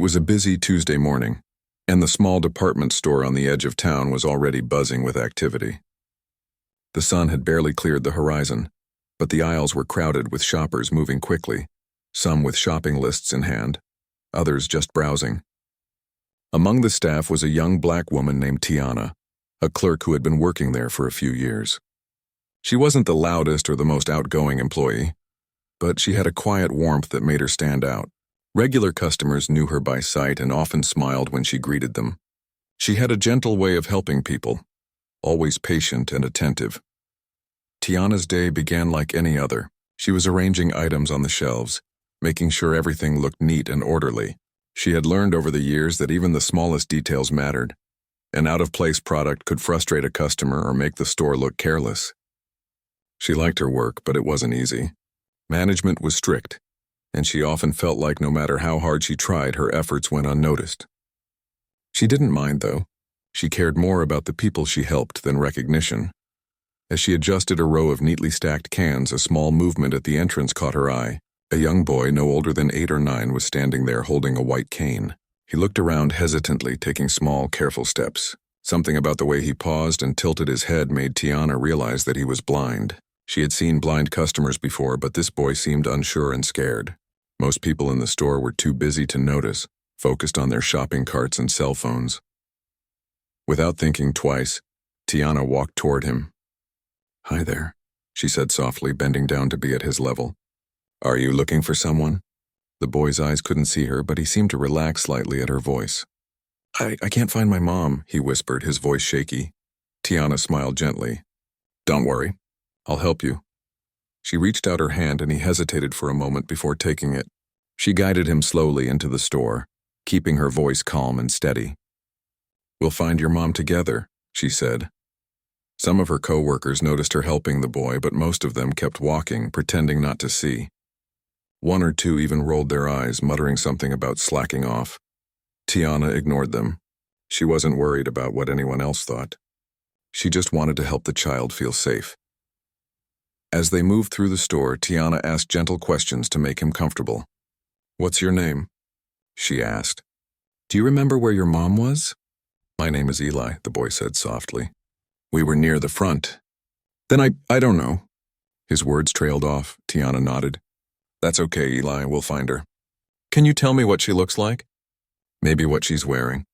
was a busy Tuesday morning, and the small department store on the edge of town was already buzzing with activity. The sun had barely cleared the horizon, but the aisles were crowded with shoppers moving quickly, some with shopping lists in hand, others just browsing. Among the staff was a young black woman named Tiana, a clerk who had been working there for a few years. She wasn't the loudest or the most outgoing employee, but she had a quiet warmth that made her stand out. Regular customers knew her by sight and often smiled when she greeted them. She had a gentle way of helping people, always patient and attentive. Tiana's day began like any other. She was arranging items on the shelves, making sure everything looked neat and orderly. She had learned over the years that even the smallest details mattered. An out-of-place product could frustrate a customer or make the store look careless. She liked her work, but it wasn't easy. Management was strict, and she often felt like no matter how hard she tried, her efforts went unnoticed. She didn't mind, though. She cared more about the people she helped than recognition. As she adjusted a row of neatly stacked cans, a small movement at the entrance caught her eye. A young boy, no older than 8 or 9, was standing there holding a white cane. He looked around hesitantly, taking small, careful steps. Something about the way he paused and tilted his head made Tiana realize that he was blind. She had seen blind customers before, but this boy seemed unsure and scared. Most people in the store were too busy to notice, focused on their shopping carts and cell phones. Without thinking twice, Tiana walked toward him. "Hi there," she said softly, bending down to be at his level. "Are you looking for someone?" The boy's eyes couldn't see her, but he seemed to relax slightly at her voice. I can't find my mom," he whispered, his voice shaky. Tiana smiled gently. "Don't worry. I'll help you." She reached out her hand and he hesitated for a moment before taking it. She guided him slowly into the store, keeping her voice calm and steady. "We'll find your mom together," she said. Some of her co-workers noticed her helping the boy, but most of them kept walking, pretending not to see. One or two even rolled their eyes, muttering something about slacking off. Tiana ignored them. She wasn't worried about what anyone else thought. She just wanted to help the child feel safe. As they moved through the store, Tiana asked gentle questions to make him comfortable. "What's your name?" she asked. "Do you remember where your mom was?" "My name is Eli," the boy said softly. "We were near the front." "Then I don't know." His words trailed off. Tiana nodded. "That's okay, Eli, we'll find her." "Can you tell me what she looks like?" "Maybe what she's wearing."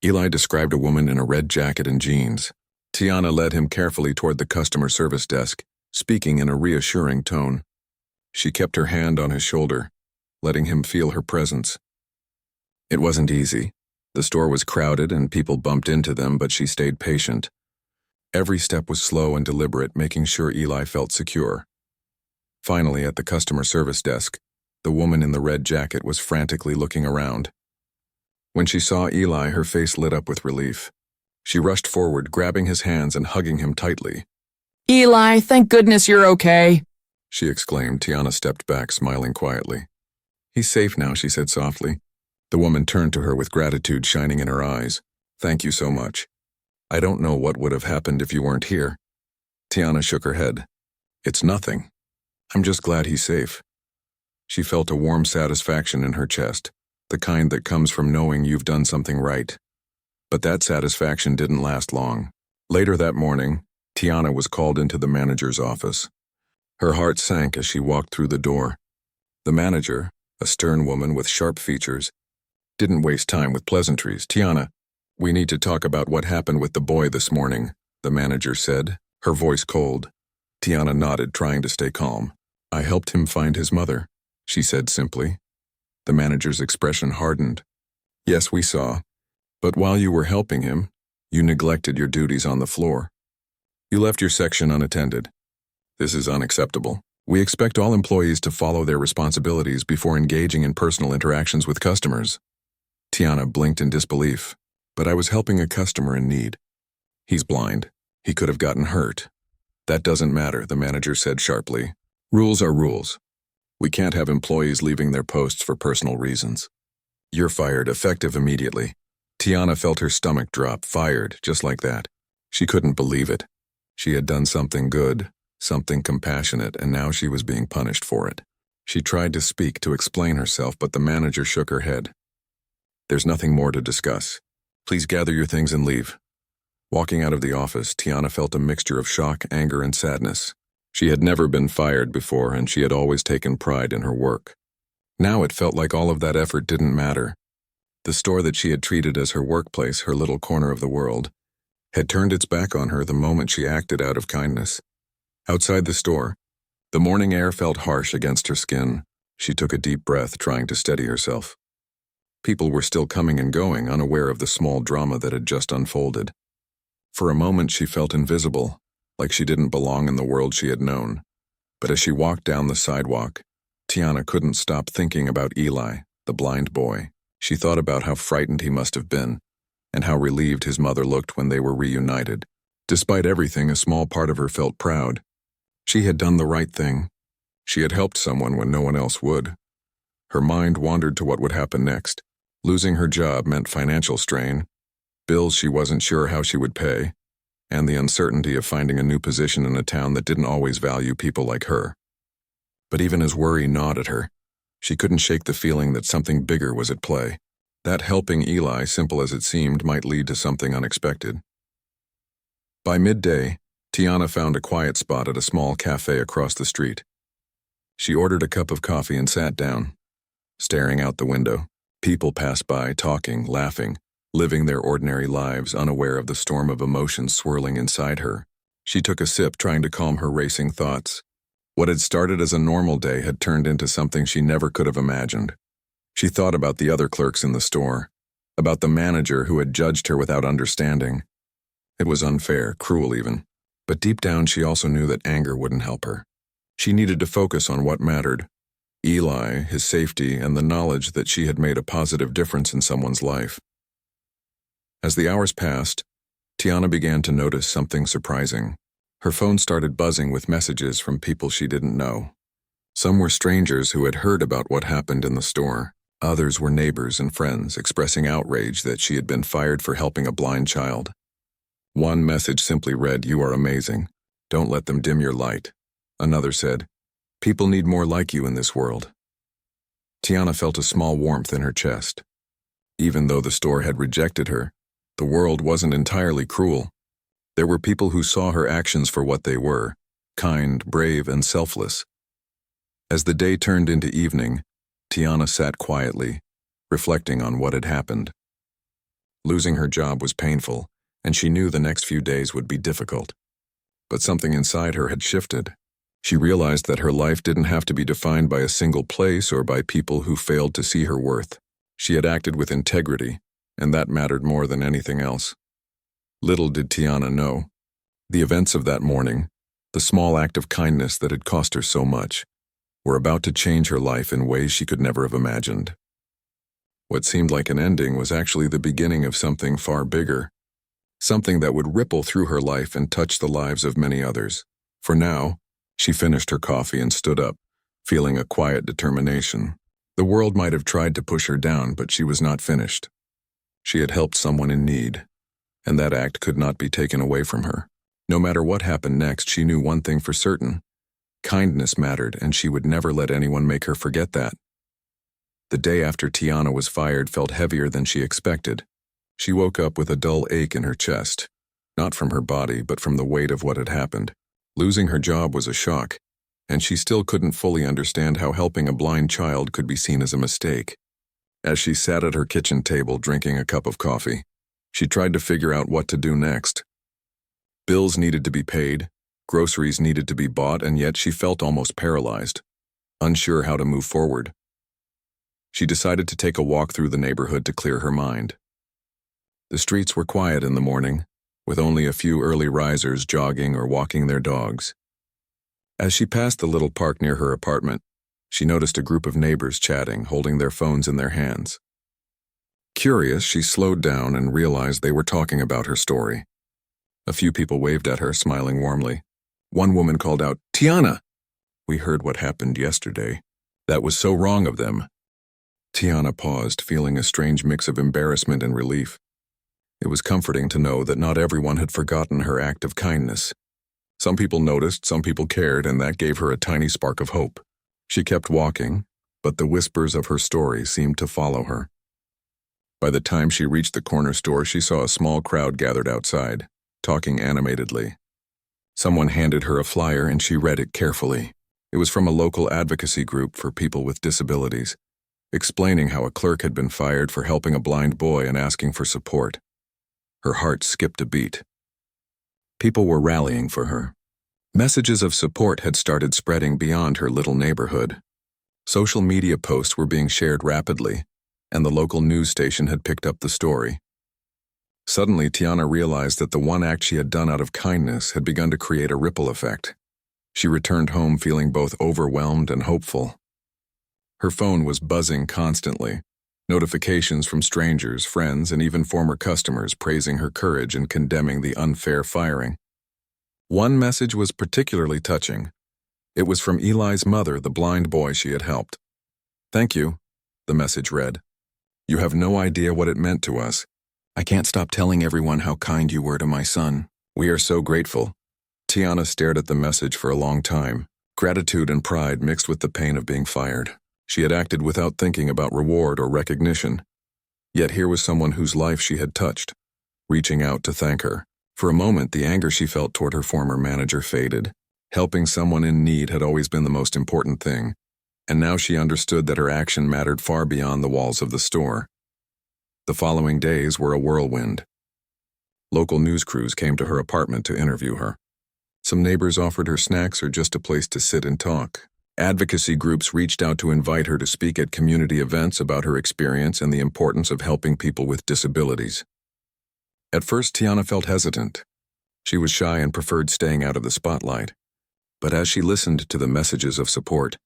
Eli described a woman in a red jacket and jeans. Tiana led him carefully toward the customer service desk, speaking in a reassuring tone. She kept her hand on his shoulder, letting him feel her presence. It wasn't easy. The store was crowded and people bumped into them, but she stayed patient. Every step was slow and deliberate, making sure Eli felt secure. Finally, at the customer service desk, the woman in the red jacket was frantically looking around. When she saw Eli, her face lit up with relief. She rushed forward, grabbing his hands and hugging him tightly. "Eli, thank goodness you're okay," she exclaimed. Tiana stepped back, smiling quietly. "He's safe now," she said softly. The woman turned to her with gratitude shining in her eyes. "Thank you so much. I don't know what would have happened if you weren't here." Tiana shook her head. "It's nothing. I'm just glad he's safe." She felt a warm satisfaction in her chest, the kind that comes from knowing you've done something right. But that satisfaction didn't last long. Later that morning, Tiana was called into the manager's office. Her heart sank as she walked through the door. The manager, a stern woman with sharp features, didn't waste time with pleasantries. "Tiana, we need to talk about what happened with the boy this morning," the manager said, her voice cold. Tiana nodded, trying to stay calm. "I helped him find his mother," she said simply. The manager's expression hardened. "Yes, we saw. But while you were helping him, you neglected your duties on the floor. You left your section unattended. This is unacceptable. We expect all employees to follow their responsibilities before engaging in personal interactions with customers." Tiana blinked in disbelief. "But I was helping a customer in need." "He's blind. He could have gotten hurt." "That doesn't matter," the manager said sharply. "Rules are rules. We can't have employees leaving their posts for personal reasons. You're fired, effective immediately." Tiana felt her stomach drop. Fired, just like that. She couldn't believe it. She had done something good, something compassionate, and now she was being punished for it. She tried to speak, to explain herself, but the manager shook her head. There's nothing more to discuss. Please gather your things and leave. Walking out of the office, Tiana felt a mixture of shock, anger, and sadness. She had never been fired before, and she had always taken pride in her work. Now it felt like all of that effort didn't matter. The store that she had treated as her workplace, her little corner of the world, had turned its back on her the moment she acted out of kindness. Outside the store, the morning air felt harsh against her skin. She took a deep breath, trying to steady herself. People were still coming and going, unaware of the small drama that had just unfolded. For a moment she felt invisible, like she didn't belong in the world she had known. But as she walked down the sidewalk, Tiana couldn't stop thinking about Eli, the blind boy. She thought about how frightened he must have been, and how relieved his mother looked when they were reunited. Despite everything, a small part of her felt proud. She had done the right thing. She had helped someone when no one else would. Her mind wandered to what would happen next. Losing her job meant financial strain, bills she wasn't sure how she would pay, and the uncertainty of finding a new position in a town that didn't always value people like her. But even as worry gnawed at her, she couldn't shake the feeling that something bigger was at play. That helping Eli, simple as it seemed, might lead to something unexpected. By midday, Tiana found a quiet spot at a small cafe across the street. She ordered a cup of coffee and sat down, staring out the window. People passed by, talking, laughing, living their ordinary lives, unaware of the storm of emotions swirling inside her. She took a sip, trying to calm her racing thoughts. What had started as a normal day had turned into something she never could have imagined. She thought about the other clerks in the store, about the manager who had judged her without understanding. It was unfair, cruel even, but deep down she also knew that anger wouldn't help her. She needed to focus on what mattered: Eli, his safety, and the knowledge that she had made a positive difference in someone's life. As the hours passed, Tiana began to notice something surprising. Her phone started buzzing with messages from people she didn't know. Some were strangers who had heard about what happened in the store. Others were neighbors and friends expressing outrage that she had been fired for helping a blind child. One message simply read, "You are amazing. Don't let them dim your light." Another said, "People need more like you in this world." Tiana felt a small warmth in her chest. Even though the store had rejected her, the world wasn't entirely cruel. There were people who saw her actions for what they were: kind, brave, and selfless. As the day turned into evening, Tiana sat quietly, reflecting on what had happened. Losing her job was painful, and she knew the next few days would be difficult. But something inside her had shifted. She realized that her life didn't have to be defined by a single place or by people who failed to see her worth. She had acted with integrity, and that mattered more than anything else. Little did Tiana know, the events of that morning, the small act of kindness that had cost her so much, were about to change her life in ways she could never have imagined. What seemed like an ending was actually the beginning of something far bigger, something that would ripple through her life and touch the lives of many others. For now, she finished her coffee and stood up, feeling a quiet determination. The world might have tried to push her down, but she was not finished. She had helped someone in need, and that act could not be taken away from her. No matter what happened next, she knew one thing for certain: kindness mattered, and she would never let anyone make her forget that. The day after Tiana was fired felt heavier than she expected. She woke up with a dull ache in her chest, not from her body, but from the weight of what had happened. Losing her job was a shock, and she still couldn't fully understand how helping a blind child could be seen as a mistake. As she sat at her kitchen table drinking a cup of coffee, she tried to figure out what to do next. Bills needed to be paid, groceries needed to be bought, and yet she felt almost paralyzed, unsure how to move forward. She decided to take a walk through the neighborhood to clear her mind. The streets were quiet in the morning, with only a few early risers jogging or walking their dogs. As she passed the little park near her apartment, she noticed a group of neighbors chatting, holding their phones in their hands. Curious, she slowed down and realized they were talking about her story. A few people waved at her, smiling warmly. One woman called out, "Tiana! We heard what happened yesterday. That was so wrong of them." Tiana paused, feeling a strange mix of embarrassment and relief. It was comforting to know that not everyone had forgotten her act of kindness. Some people noticed, some people cared, and that gave her a tiny spark of hope. She kept walking, but the whispers of her story seemed to follow her. By the time she reached the corner store, she saw a small crowd gathered outside, talking animatedly. Someone handed her a flyer and she read it carefully. It was from a local advocacy group for people with disabilities, explaining how a clerk had been fired for helping a blind boy and asking for support. Her heart skipped a beat. People were rallying for her. Messages of support had started spreading beyond her little neighborhood. Social media posts were being shared rapidly, and the local news station had picked up the story. Suddenly, Tiana realized that the one act she had done out of kindness had begun to create a ripple effect. She returned home feeling both overwhelmed and hopeful. Her phone was buzzing constantly, notifications from strangers, friends, and even former customers praising her courage and condemning the unfair firing. One message was particularly touching. It was from Eli's mother, the blind boy she had helped. "Thank you," the message read. "You have no idea what it meant to us. I can't stop telling everyone how kind you were to my son. We are so grateful." Tiana stared at the message for a long time, gratitude and pride mixed with the pain of being fired. She had acted without thinking about reward or recognition. Yet here was someone whose life she had touched, reaching out to thank her. For a moment, the anger she felt toward her former manager faded. Helping someone in need had always been the most important thing, and now she understood that her action mattered far beyond the walls of the store. The following days were a whirlwind. Local news crews came to her apartment to interview her. Some neighbors offered her snacks or just a place to sit and talk. Advocacy groups reached out to invite her to speak at community events about her experience and the importance of helping people with disabilities. At first, Tiana felt hesitant. She was shy and preferred staying out of the spotlight. But as she listened to the messages of support,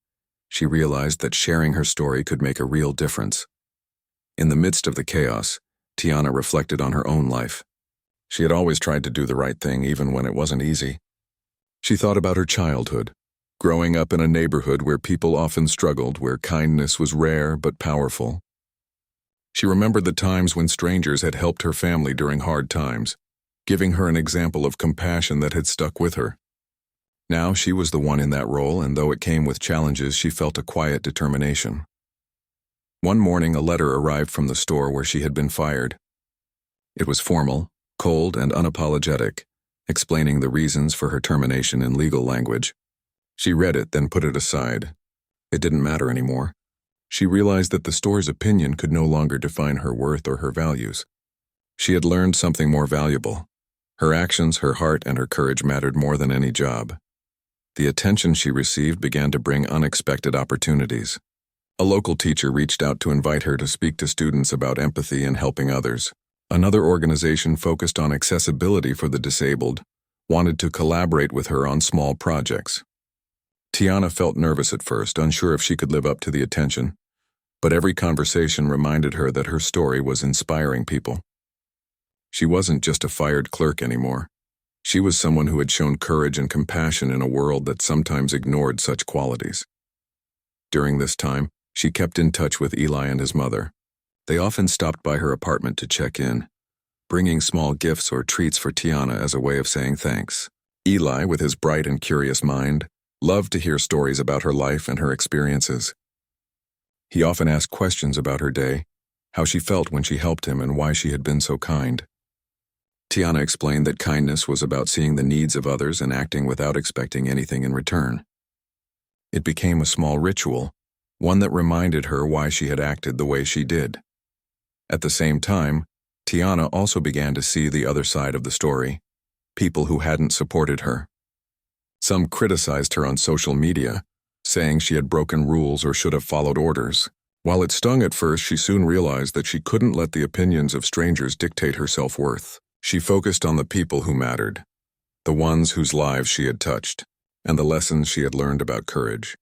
she realized that sharing her story could make a real difference. In the midst of the chaos, Tiana reflected on her own life. She had always tried to do the right thing even when it wasn't easy. She thought about her childhood, growing up in a neighborhood where people often struggled, where kindness was rare but powerful. She remembered the times when strangers had helped her family during hard times, giving her an example of compassion that had stuck with her. Now she was the one in that role, and though it came with challenges, she felt a quiet determination. One morning, a letter arrived from the store where she had been fired. It was formal, cold, and unapologetic, explaining the reasons for her termination in legal language. She read it, then put it aside. It didn't matter anymore. She realized that the store's opinion could no longer define her worth or her values. She had learned something more valuable. Her actions, her heart, and her courage mattered more than any job. The attention she received began to bring unexpected opportunities. A local teacher reached out to invite her to speak to students about empathy and helping others. Another organization focused on accessibility for the disabled wanted to collaborate with her on small projects. Tiana felt nervous at first, unsure if she could live up to the attention, but every conversation reminded her that her story was inspiring people. She wasn't just a fired clerk anymore. She was someone who had shown courage and compassion in a world that sometimes ignored such qualities. During this time, she kept in touch with Eli and his mother. They often stopped by her apartment to check in, bringing small gifts or treats for Tiana as a way of saying thanks. Eli, with his bright and curious mind, loved to hear stories about her life and her experiences. He often asked questions about her day, how she felt when she helped him, and why she had been so kind. Tiana explained that kindness was about seeing the needs of others and acting without expecting anything in return. It became a small ritual, one that reminded her why she had acted the way she did. At the same time, Tiana also began to see the other side of the story, people who hadn't supported her. Some criticized her on social media, saying she had broken rules or should have followed orders. While it stung at first, she soon realized that she couldn't let the opinions of strangers dictate her self-worth. She focused on the people who mattered, the ones whose lives she had touched, and the lessons she had learned about courage,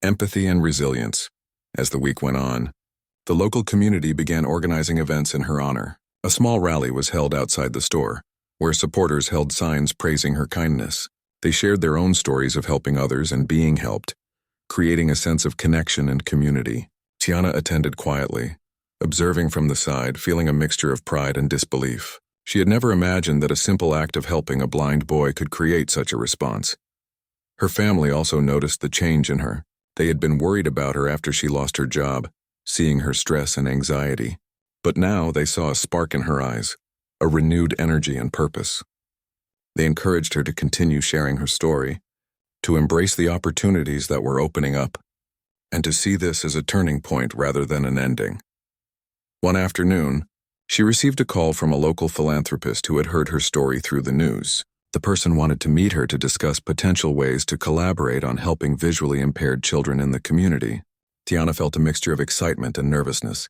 empathy, and resilience. As the week went on, the local community began organizing events in her honor. A small rally was held outside the store, where supporters held signs praising her kindness. They shared their own stories of helping others and being helped, creating a sense of connection and community. Tiana attended quietly, observing from the side, feeling a mixture of pride and disbelief. She had never imagined that a simple act of helping a blind boy could create such a response. Her family also noticed the change in her. They had been worried about her after she lost her job, seeing her stress and anxiety. But now they saw a spark in her eyes, a renewed energy and purpose. They encouraged her to continue sharing her story, to embrace the opportunities that were opening up, and to see this as a turning point rather than an ending. One afternoon, she received a call from a local philanthropist who had heard her story through the news. The person wanted to meet her to discuss potential ways to collaborate on helping visually impaired children in the community. Tiana felt a mixture of excitement and nervousness.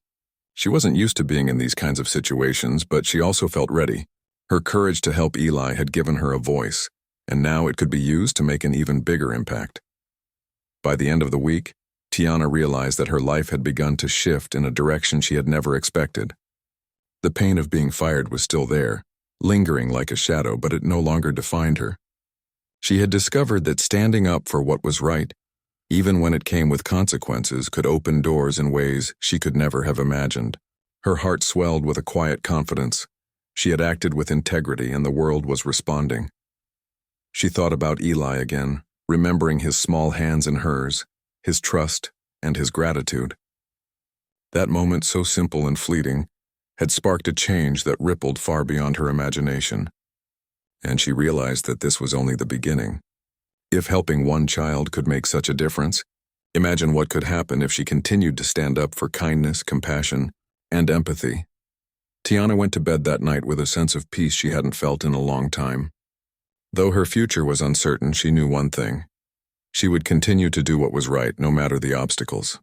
She wasn't used to being in these kinds of situations, but she also felt ready. Her courage to help Eli had given her a voice, and now it could be used to make an even bigger impact. By the end of the week, Tiana realized that her life had begun to shift in a direction she had never expected. The pain of being fired was still there, lingering like a shadow, but it no longer defined her. She had discovered that standing up for what was right, even when it came with consequences, could open doors in ways she could never have imagined. Her heart swelled with a quiet confidence. She had acted with integrity, and the world was responding. She thought about Eli again, remembering his small hands in hers, his trust, and his gratitude. That moment, so simple and fleeting, had sparked a change that rippled far beyond her imagination. And she realized that this was only the beginning. If helping one child could make such a difference, imagine what could happen if she continued to stand up for kindness, compassion, and empathy. Tiana went to bed that night with a sense of peace she hadn't felt in a long time. Though her future was uncertain, she knew one thing. She would continue to do what was right, no matter the obstacles.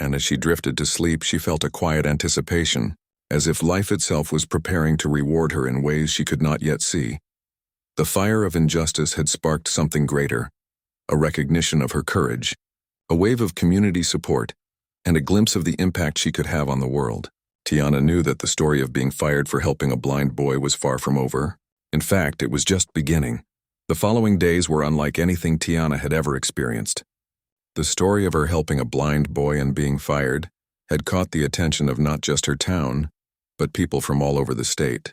And as she drifted to sleep, she felt a quiet anticipation, as if life itself was preparing to reward her in ways she could not yet see. The fire of injustice had sparked something greater, a recognition of her courage, a wave of community support, and a glimpse of the impact she could have on the world. Tiana knew that the story of being fired for helping a blind boy was far from over. In fact, it was just beginning. The following days were unlike anything Tiana had ever experienced. The story of her helping a blind boy and being fired had caught the attention of not just her town, but people from all over the state.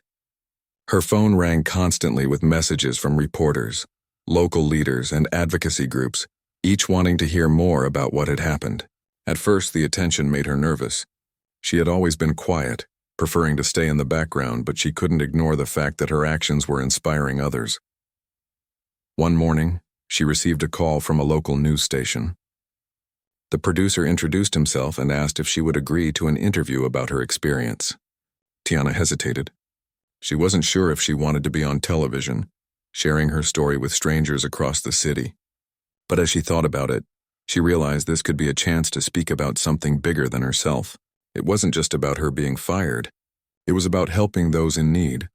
Her phone rang constantly with messages from reporters, local leaders, and advocacy groups, each wanting to hear more about what had happened. At first, the attention made her nervous. She had always been quiet, preferring to stay in the background, but she couldn't ignore the fact that her actions were inspiring others. One morning, she received a call from a local news station. The producer introduced himself and asked if she would agree to an interview about her experience. Tiana hesitated. She wasn't sure if she wanted to be on television, sharing her story with strangers across the city. But as she thought about it, she realized this could be a chance to speak about something bigger than herself. It wasn't just about her being fired. It was about helping those in need,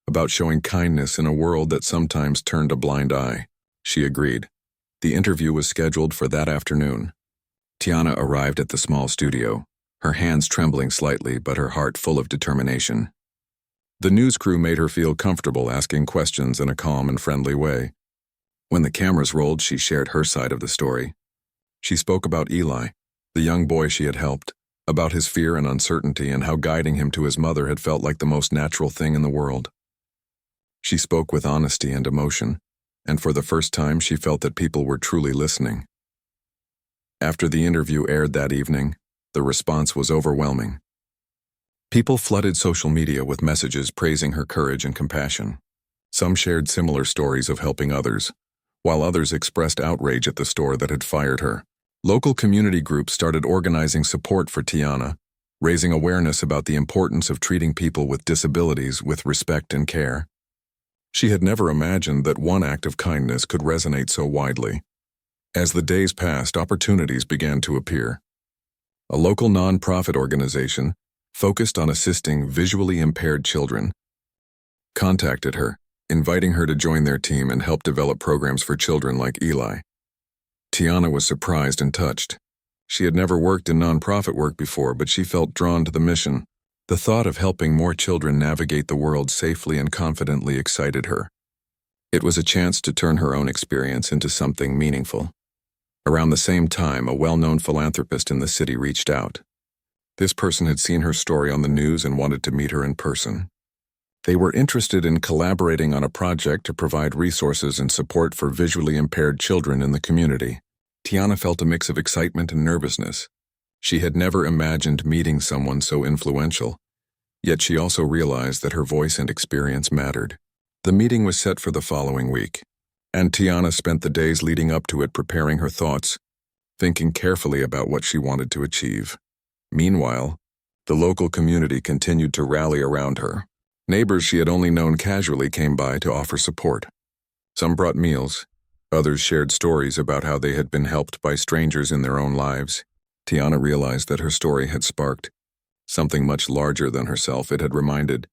about showing kindness in a world that sometimes turned a blind eye. She agreed. The interview was scheduled for that afternoon. Tiana arrived at the small studio, her hands trembling slightly but her heart full of determination. The news crew made her feel comfortable asking questions in a calm and friendly way. When the cameras rolled, she shared her side of the story. She spoke about Eli, the young boy she had helped, about his fear and uncertainty and how guiding him to his mother had felt like the most natural thing in the world. She spoke with honesty and emotion, and for the first time she felt that people were truly listening. After the interview aired that evening, the response was overwhelming. People flooded social media with messages praising her courage and compassion. Some shared similar stories of helping others, while others expressed outrage at the store that had fired her. Local community groups started organizing support for Tiana, raising awareness about the importance of treating people with disabilities with respect and care. She had never imagined that one act of kindness could resonate so widely. As the days passed, opportunities began to appear. A local nonprofit organization, focused on assisting visually impaired children, contacted her, inviting her to join their team and help develop programs for children like Eli. Tiana was surprised and touched. She had never worked in nonprofit work before, but she felt drawn to the mission. The thought of helping more children navigate the world safely and confidently excited her. It was a chance to turn her own experience into something meaningful. Around the same time, a well-known philanthropist in the city reached out. This person had seen her story on the news and wanted to meet her in person. They were interested in collaborating on a project to provide resources and support for visually impaired children in the community. Tiana felt a mix of excitement and nervousness. She had never imagined meeting someone so influential, Yet she also realized that her voice and experience mattered. The meeting was set for the following week, and Tiana spent the days leading up to it preparing her thoughts, thinking carefully about what she wanted to achieve. Meanwhile, the local community continued to rally around her. Neighbors she had only known casually came by to offer support. Some brought meals, others shared stories about how they had been helped by strangers in their own lives. Tiana realized that her story had sparked something much larger than herself. It had reminded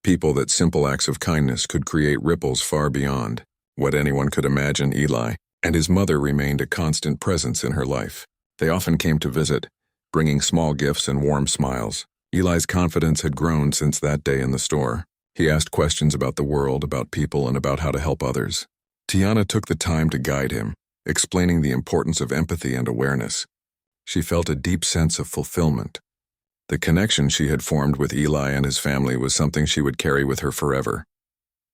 people that simple acts of kindness could create ripples far beyond what anyone could imagine. Eli and his mother remained a constant presence in her life. They often came to visit, bringing small gifts and warm smiles. Eli's confidence had grown since that day in the store. He asked questions about the world, about people, and about how to help others. Tiana took the time to guide him, explaining the importance of empathy and awareness. She felt a deep sense of fulfillment. The connection she had formed with Eli and his family was something she would carry with her forever.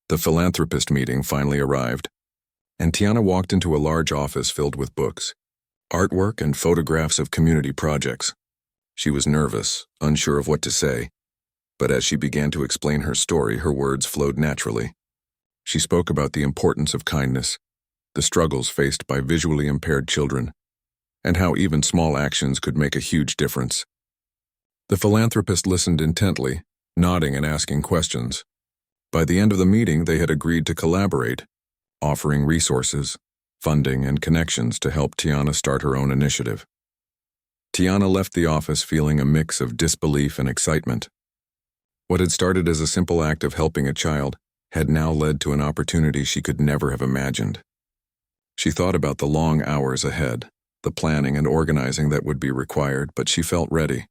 The philanthropist meeting finally arrived, and Tiana walked into a large office filled with books, artwork, and photographs of community projects. She was nervous, unsure of what to say, but as she began to explain her story, her words flowed naturally. She spoke about the importance of kindness, the struggles faced by visually impaired children, and how even small actions could make a huge difference. The philanthropist listened intently, nodding and asking questions. By the end of the meeting, they had agreed to collaborate, offering resources, funding, and connections to help Tiana start her own initiative. Tiana left the office feeling a mix of disbelief and excitement. What had started as a simple act of helping a child had now led to an opportunity she could never have imagined. She thought about the long hours ahead, the planning and organizing that would be required, but she felt ready.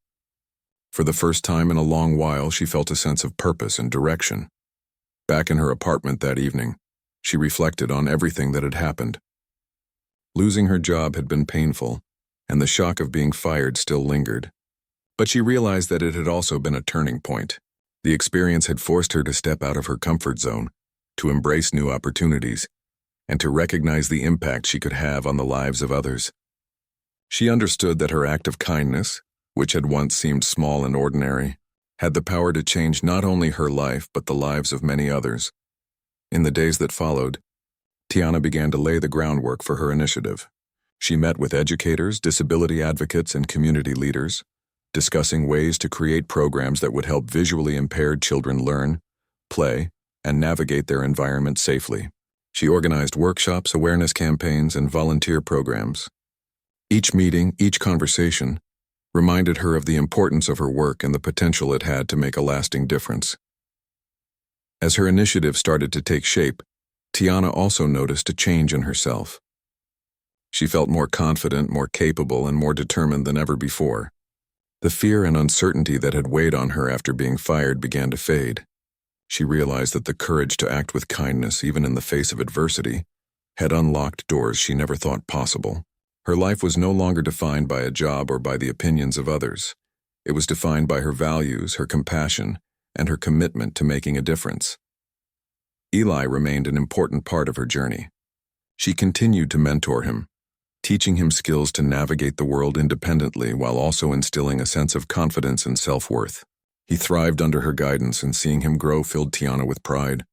For the first time in a long while, she felt a sense of purpose and direction. Back in her apartment that evening, she reflected on everything that had happened. Losing her job had been painful, and the shock of being fired still lingered. But she realized that it had also been a turning point. The experience had forced her to step out of her comfort zone, to embrace new opportunities, and to recognize the impact she could have on the lives of others. She understood that her act of kindness, which had once seemed small and ordinary, had the power to change not only her life but the lives of many others. In the days that followed, Tiana began to lay the groundwork for her initiative. She met with educators, disability advocates, and community leaders, discussing ways to create programs that would help visually impaired children learn, play, and navigate their environment safely. She organized workshops, awareness campaigns, and volunteer programs. Each meeting, each conversation, reminded her of the importance of her work and the potential it had to make a lasting difference. As her initiative started to take shape, Tiana also noticed a change in herself. She felt more confident, more capable, and more determined than ever before. The fear and uncertainty that had weighed on her after being fired began to fade. She realized that the courage to act with kindness, even in the face of adversity, had unlocked doors she never thought possible. Her life was no longer defined by a job or by the opinions of others. It was defined by her values, her compassion, and her commitment to making a difference. Eli remained an important part of her journey. She continued to mentor him, teaching him skills to navigate the world independently while also instilling a sense of confidence and self-worth. He thrived under her guidance, and seeing him grow filled Tiana with pride.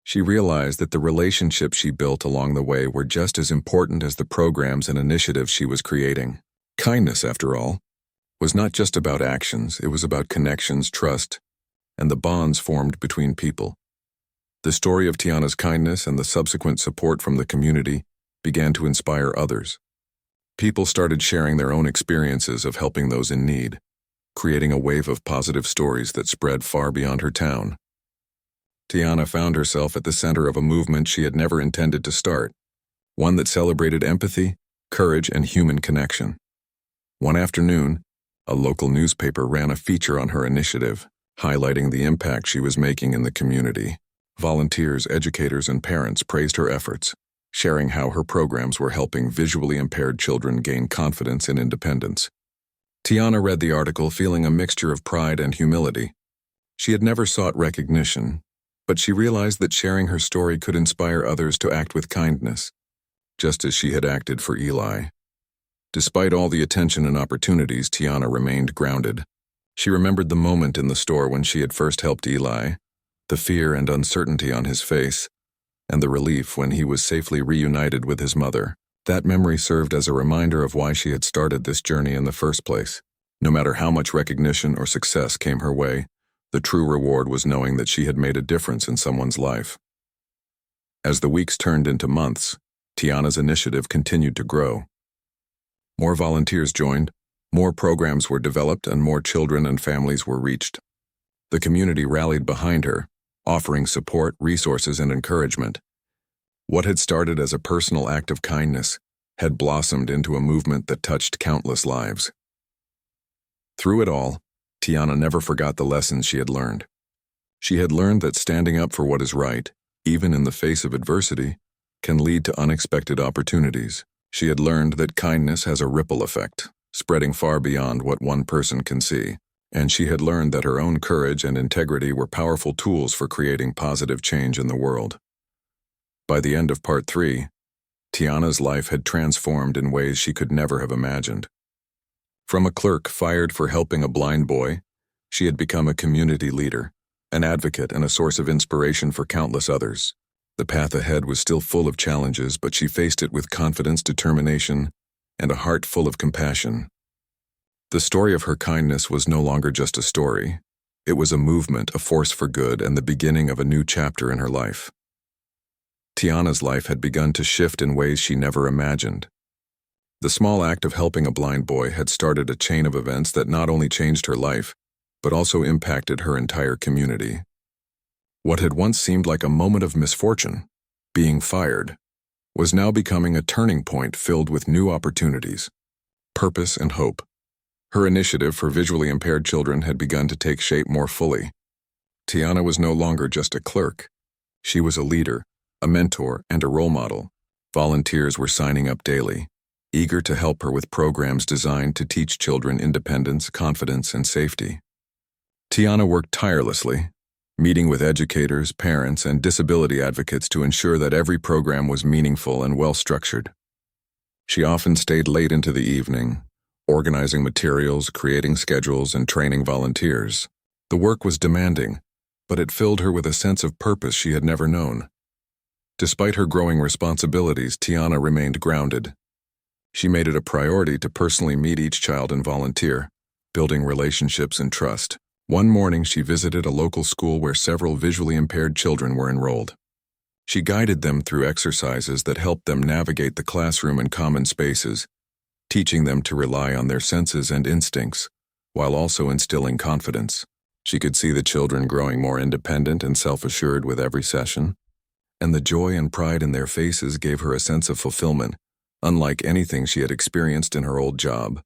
She realized that the relationships she built along the way were just as important as the programs and initiatives she was creating. Kindness, after all, was not just about actions, it was about connections, trust, and the bonds formed between people. The story of Tiana's kindness and the subsequent support from the community began to inspire others. People started sharing their own experiences of helping those in need, creating a wave of positive stories that spread far beyond her town. Tiana found herself at the center of a movement she had never intended to start, one that celebrated empathy, courage, and human connection. One afternoon, a local newspaper ran a feature on her initiative, highlighting the impact she was making in the community. Volunteers, educators, and parents praised her efforts, sharing how her programs were helping visually impaired children gain confidence and independence. Tiana read the article feeling a mixture of pride and humility. She had never sought recognition, but she realized that sharing her story could inspire others to act with kindness, just as she had acted for Eli. Despite all the attention and opportunities, Tiana remained grounded. She remembered the moment in the store when she had first helped Eli, the fear and uncertainty on his face, and the relief when he was safely reunited with his mother. That memory served as a reminder of why she had started this journey in the first place. No matter how much recognition or success came her way, the true reward was knowing that she had made a difference in someone's life. As the weeks turned into months, Tiana's initiative continued to grow. More volunteers joined, more programs were developed, and more children and families were reached. The community rallied behind her, offering support, resources, and encouragement. What had started as a personal act of kindness had blossomed into a movement that touched countless lives. Through it all, Tiana never forgot the lessons she had learned. She had learned that standing up for what is right, even in the face of adversity, can lead to unexpected opportunities. She had learned that kindness has a ripple effect, spreading far beyond what one person can see. And she had learned that her own courage and integrity were powerful tools for creating positive change in the world. By the end of Part 3, Tiana's life had transformed in ways she could never have imagined. From a clerk fired for helping a blind boy, she had become a community leader, an advocate, and a source of inspiration for countless others. The path ahead was still full of challenges, but she faced it with confidence, determination, and a heart full of compassion. The story of her kindness was no longer just a story. It was a movement, a force for good, and the beginning of a new chapter in her life. Tiana's life had begun to shift in ways she never imagined. The small act of helping a blind boy had started a chain of events that not only changed her life, but also impacted her entire community. What had once seemed like a moment of misfortune, being fired, was now becoming a turning point filled with new opportunities, purpose, and hope. Her initiative for visually impaired children had begun to take shape more fully. Tiana was no longer just a clerk. She was a leader, a mentor, and a role model. Volunteers were signing up daily, eager to help her with programs designed to teach children independence, confidence, and safety. Tiana worked tirelessly, meeting with educators, parents, and disability advocates to ensure that every program was meaningful and well-structured. She often stayed late into the evening, organizing materials, creating schedules, and training volunteers. The work was demanding, but it filled her with a sense of purpose she had never known. Despite her growing responsibilities, Tiana remained grounded. She made it a priority to personally meet each child and volunteer, building relationships and trust. One morning, she visited a local school where several visually impaired children were enrolled. She guided them through exercises that helped them navigate the classroom and common spaces, teaching them to rely on their senses and instincts, while also instilling confidence. She could see the children growing more independent and self-assured with every session, and the joy and pride in their faces gave her a sense of fulfillment, unlike anything she had experienced in her old job.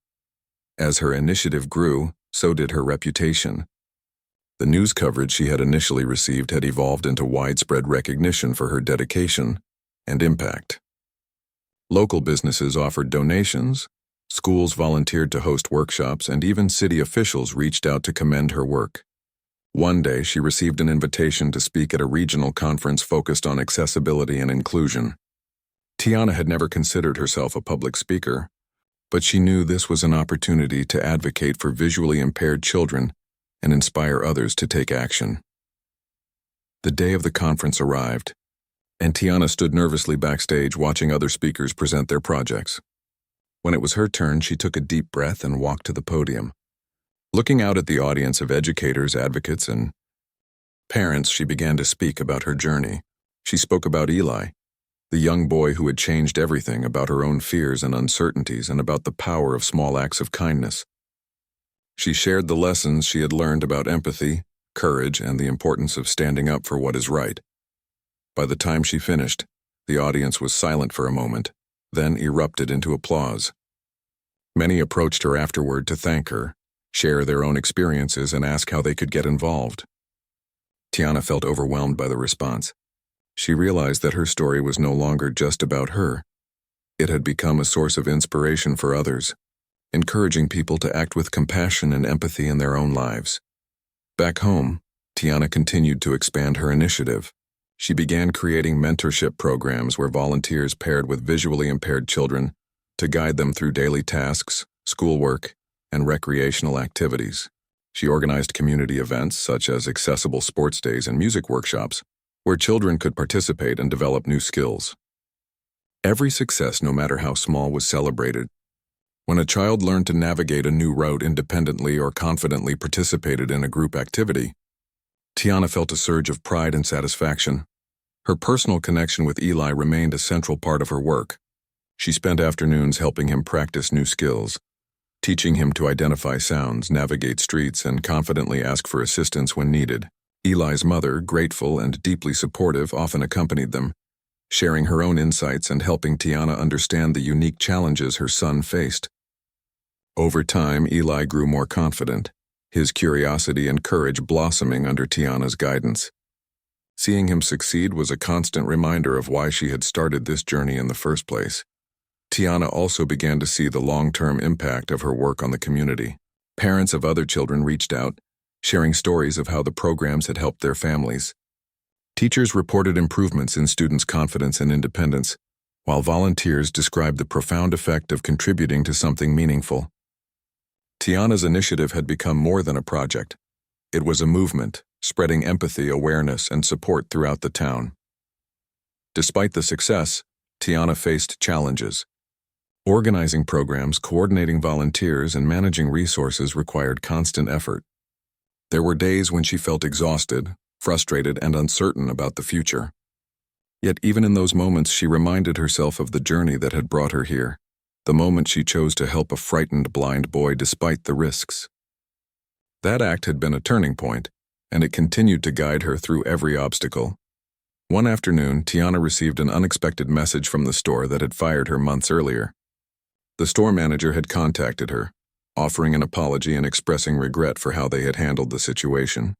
As her initiative grew, so did her reputation. The news coverage she had initially received had evolved into widespread recognition for her dedication and impact. Local businesses offered donations, schools volunteered to host workshops, and even city officials reached out to commend her work. One day, she received an invitation to speak at a regional conference focused on accessibility and inclusion. Tiana had never considered herself a public speaker, but she knew this was an opportunity to advocate for visually impaired children and inspire others to take action. The day of the conference arrived, and Tiana stood nervously backstage watching other speakers present their projects. When it was her turn, she took a deep breath and walked to the podium. Looking out at the audience of educators, advocates, and parents, she began to speak about her journey. She spoke about Eli, the young boy who had changed everything, about her own fears and uncertainties, and about the power of small acts of kindness. She shared the lessons she had learned about empathy, courage, and the importance of standing up for what is right. By the time she finished, the audience was silent for a moment, then erupted into applause. Many approached her afterward to thank her, share their own experiences, and ask how they could get involved. Tiana felt overwhelmed by the response. She realized that her story was no longer just about her. It had become a source of inspiration for others, encouraging people to act with compassion and empathy in their own lives. Back home, Tiana continued to expand her initiative. She began creating mentorship programs where volunteers paired with visually impaired children to guide them through daily tasks, schoolwork, and recreational activities. She organized community events such as accessible sports days and music workshops, where children could participate and develop new skills. Every success, no matter how small, was celebrated. When a child learned to navigate a new route independently or confidently participated in a group activity, Tiana felt a surge of pride and satisfaction. Her personal connection with Eli remained a central part of her work. She spent afternoons helping him practice new skills, teaching him to identify sounds, navigate streets, and confidently ask for assistance when needed. Eli's mother, grateful and deeply supportive, often accompanied them, sharing her own insights and helping Tiana understand the unique challenges her son faced. Over time, Eli grew more confident, his curiosity and courage blossoming under Tiana's guidance. Seeing him succeed was a constant reminder of why she had started this journey in the first place. Tiana also began to see the long-term impact of her work on the community. Parents of other children reached out, sharing stories of how the programs had helped their families. Teachers reported improvements in students' confidence and independence, while volunteers described the profound effect of contributing to something meaningful. Tiana's initiative had become more than a project. It was a movement, spreading empathy, awareness, and support throughout the town. Despite the success, Tiana faced challenges. Organizing programs, coordinating volunteers, and managing resources required constant effort. There were days when she felt exhausted, frustrated, and uncertain about the future. Yet even in those moments, she reminded herself of the journey that had brought her here, the moment she chose to help a frightened blind boy despite the risks. That act had been a turning point, and it continued to guide her through every obstacle. One afternoon, Tiana received an unexpected message from the store that had fired her months earlier. The store manager had contacted her, offering an apology and expressing regret for how they had handled the situation.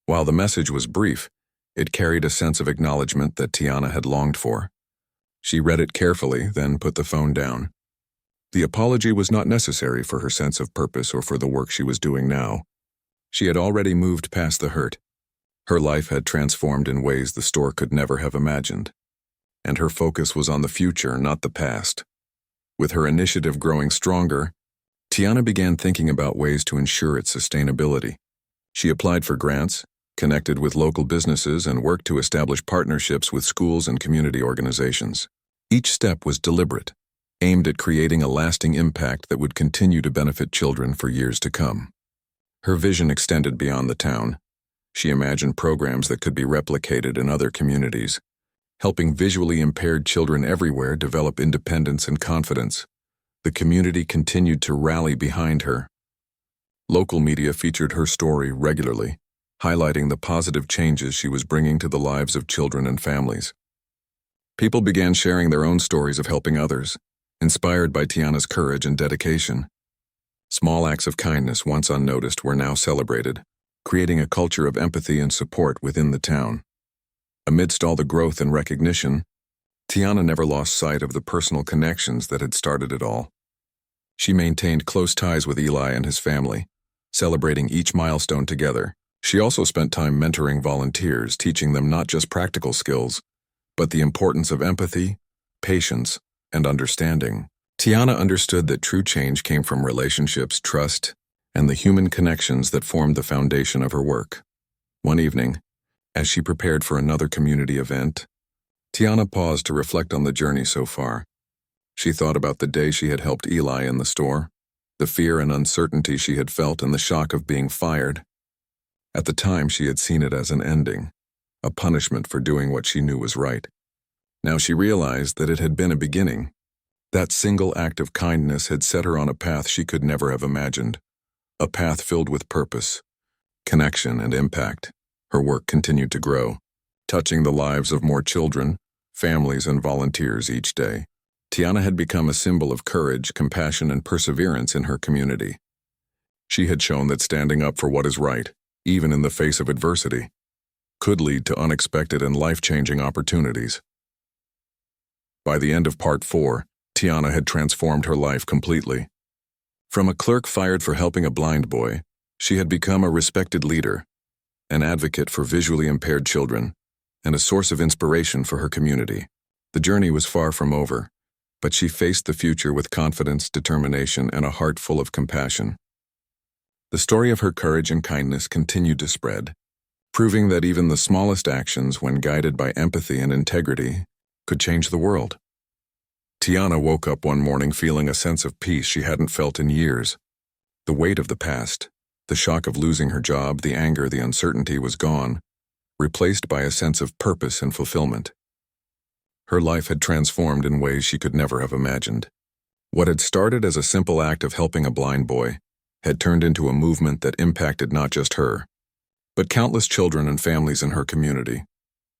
While the message was brief, it carried a sense of acknowledgement that Tiana had longed for. She read it carefully, then put the phone down. The apology was not necessary for her sense of purpose or for the work she was doing now. She had already moved past the hurt. Her life had transformed in ways the store could never have imagined. And her focus was on the future, not the past. With her initiative growing stronger, Tiana began thinking about ways to ensure its sustainability. She applied for grants, connected with local businesses, and worked to establish partnerships with schools and community organizations. Each step was deliberate, aimed at creating a lasting impact that would continue to benefit children for years to come. Her vision extended beyond the town. She imagined programs that could be replicated in other communities, helping visually impaired children everywhere develop independence and confidence. The community continued to rally behind her. Local media featured her story regularly, highlighting the positive changes she was bringing to the lives of children and families. People began sharing their own stories of helping others, inspired by Tiana's courage and dedication. Small acts of kindness, once unnoticed, were now celebrated, creating a culture of empathy and support within the town. Amidst all the growth and recognition, Tiana never lost sight of the personal connections that had started it all. She maintained close ties with Eli and his family, celebrating each milestone together. She also spent time mentoring volunteers, teaching them not just practical skills, but the importance of empathy, patience, and understanding. Tiana understood that true change came from relationships, trust, and the human connections that formed the foundation of her work. One evening, as she prepared for another community event, Tiana paused to reflect on the journey so far. She thought about the day she had helped Eli in the store, the fear and uncertainty she had felt, and the shock of being fired. At the time, she had seen it as an ending, a punishment for doing what she knew was right. Now she realized that it had been a beginning. That single act of kindness had set her on a path she could never have imagined, a path filled with purpose, connection, and impact. Her work continued to grow, touching the lives of more children, families, and volunteers each day. Tiana had become a symbol of courage, compassion, and perseverance in her community. She had shown that standing up for what is right, even in the face of adversity, could lead to unexpected and life-changing opportunities. By the end of Part 4, Tiana had transformed her life completely. From a clerk fired for helping a blind boy, she had become a respected leader, an advocate for visually impaired children, and a source of inspiration for her community. The journey was far from over, but she faced the future with confidence, determination, and a heart full of compassion. The story of her courage and kindness continued to spread, proving that even the smallest actions, when guided by empathy and integrity, could change the world. Tiana woke up one morning feeling a sense of peace she hadn't felt in years. The weight of the past, the shock of losing her job, the anger, the uncertainty was gone, replaced by a sense of purpose and fulfillment. Her life had transformed in ways she could never have imagined. What had started as a simple act of helping a blind boy had turned into a movement that impacted not just her, but countless children and families in her community.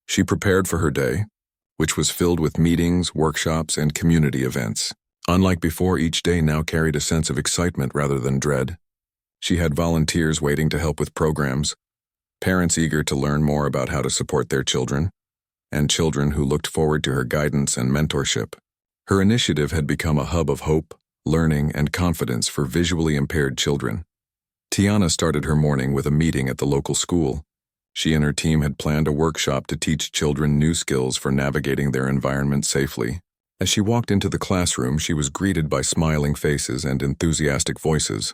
She prepared for her day, which was filled with meetings, workshops, and community events. Unlike before, each day now carried a sense of excitement rather than dread. She had volunteers waiting to help with programs, parents eager to learn more about how to support their children, and children who looked forward to her guidance and mentorship. Her initiative had become a hub of hope, learning, and confidence for visually impaired children. Tiana started her morning with a meeting at the local school. She and her team had planned a workshop to teach children new skills for navigating their environment safely. As she walked into the classroom, she was greeted by smiling faces and enthusiastic voices.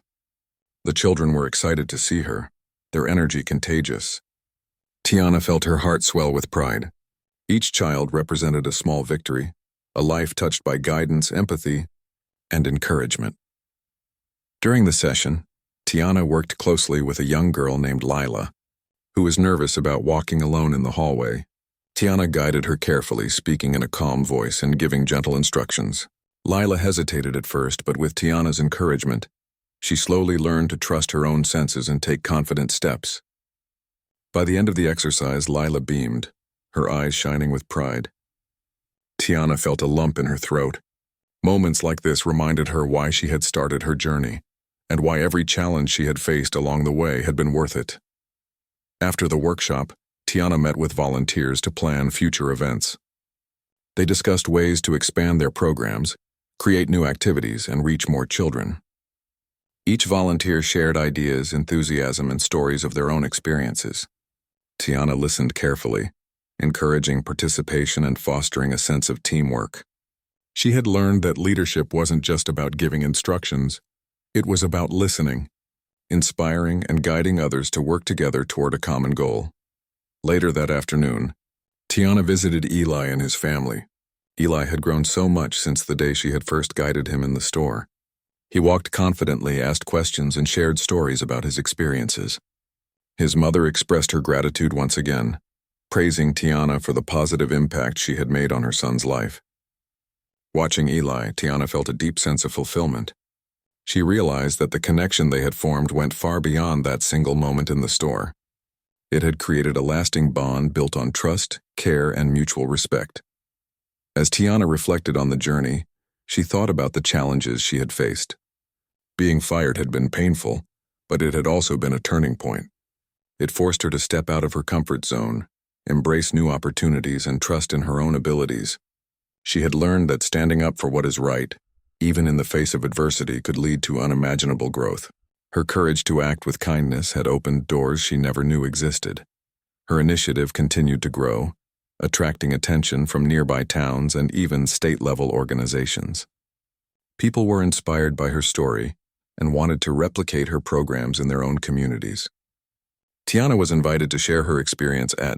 The children were excited to see her, their energy contagious. Tiana felt her heart swell with pride. Each child represented a small victory, a life touched by guidance, empathy, and encouragement. During the session, Tiana worked closely with a young girl named Lila, who was nervous about walking alone in the hallway. Tiana guided her carefully, speaking in a calm voice and giving gentle instructions. Lila hesitated at first, but with Tiana's encouragement, she slowly learned to trust her own senses and take confident steps. By the end of the exercise, Lila beamed, her eyes shining with pride. Tiana felt a lump in her throat. Moments like this reminded her why she had started her journey, and why every challenge she had faced along the way had been worth it. After the workshop, Tiana met with volunteers to plan future events. They discussed ways to expand their programs, create new activities, and reach more children. Each volunteer shared ideas, enthusiasm, and stories of their own experiences. Tiana listened carefully, encouraging participation and fostering a sense of teamwork. She had learned that leadership wasn't just about giving instructions, it was about listening, inspiring, and guiding others to work together toward a common goal. Later that afternoon, Tiana visited Eli and his family. Eli had grown so much since the day she had first guided him in the store. He walked confidently, asked questions, and shared stories about his experiences. His mother expressed her gratitude once again, praising Tiana for the positive impact she had made on her son's life. Watching Eli, Tiana felt a deep sense of fulfillment. She realized that the connection they had formed went far beyond that single moment in the store. It had created a lasting bond built on trust, care, and mutual respect. As Tiana reflected on the journey, she thought about the challenges she had faced. Being fired had been painful, but it had also been a turning point. It forced her to step out of her comfort zone, embrace new opportunities, and trust in her own abilities. She had learned that standing up for what is right, even in the face of adversity, could lead to unimaginable growth. Her courage to act with kindness had opened doors she never knew existed. Her initiative continued to grow, attracting attention from nearby towns and even state-level organizations. People were inspired by her story and wanted to replicate her programs in their own communities. Tiana was invited to share her experience at